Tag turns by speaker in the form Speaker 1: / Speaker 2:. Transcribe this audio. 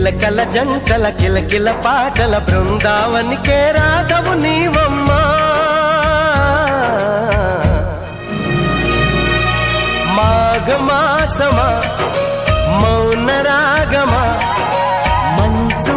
Speaker 1: చిలకల జంటల కిలకిల పాటల బృందావనికే రాధవు నీవమ్మా. మాఘమాసమా మౌన రాగమా మంచు